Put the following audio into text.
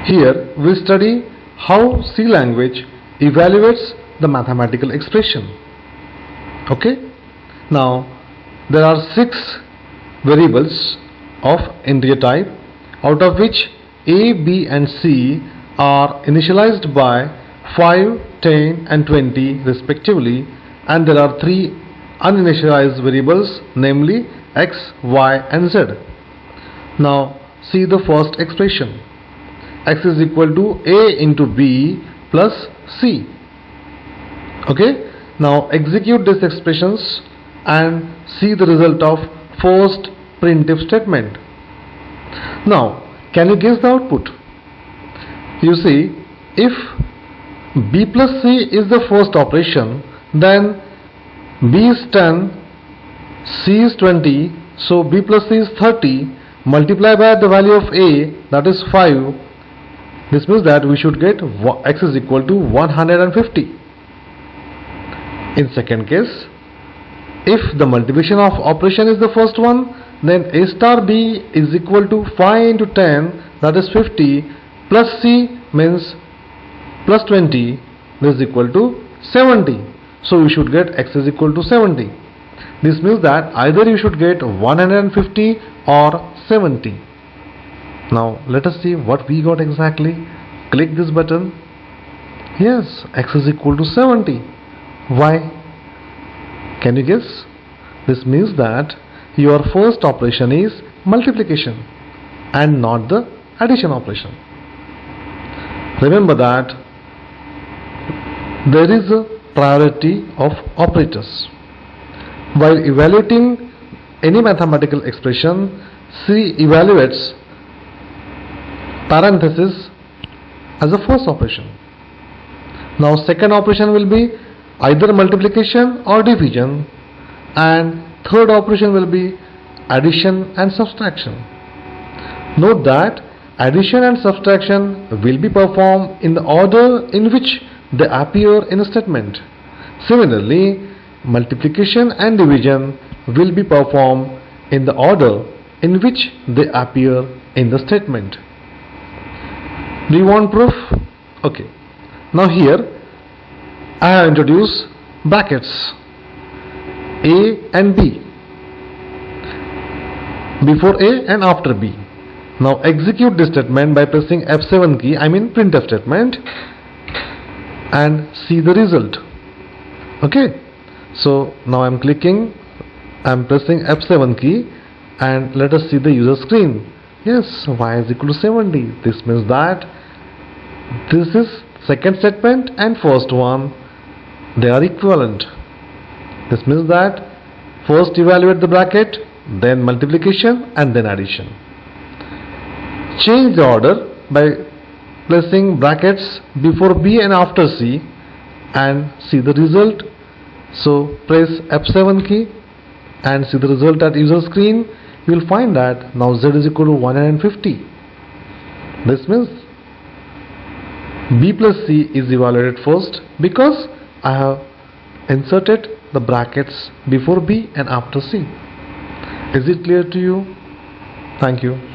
Here we'll study how C language evaluates the mathematical expression. Okay? Now there are 6 variables of integer type, out of which A, B and C are initialized by 5, 10 and 20 respectively, and there are 3 uninitialized variables, namely X, Y and Z. Now see the first expression. X is equal to A into B plus C. Okay, now execute these expressions and see the result of first printf statement. Now can you guess the output? You see, if B plus C is the first operation, then B is 10, C is 20, so B plus C is 30, multiply by the value of A, that is 5. This means that we should get X is equal to 150. In second case, if the multiplication of operation is the first one, then A star B is equal to 5 into 10, that is 50, plus C means plus 20, this is equal to 70. So we should get X is equal to 70. This means that either you should get 150 or 70. Now let us see what we got exactly. Click this button. Yes, X is equal to 70. Why? Can you guess? This means that your first operation is multiplication and not the addition operation. Remember that there is a priority of operators. While evaluating any mathematical expression, C evaluates parenthesis as a first operation. Now second operation will be either multiplication or division, and third operation will be addition and subtraction. Note that addition and subtraction will be performed in the order in which they appear in a statement. Similarly, multiplication and division will be performed in the order in which they appear in the statement. Do you want proof? Okay. Now here I have introduced brackets A and B, before A and after B. Now execute this statement by pressing F7 key, I mean printf statement, and see the result. Okay. So now I'm pressing F7 key and let us see the user screen. Yes, Y is equal to 70. This means that this is second statement and first one, they are equivalent. This means that first evaluate the bracket, then multiplication and then addition. Change the order by placing brackets before B and after C and see the result. So press F7 key and see the result at user screen. You will find that now Z is equal to 150. This means B plus C is evaluated first because I have inserted the brackets before B and after C. Is it clear to you? Thank you.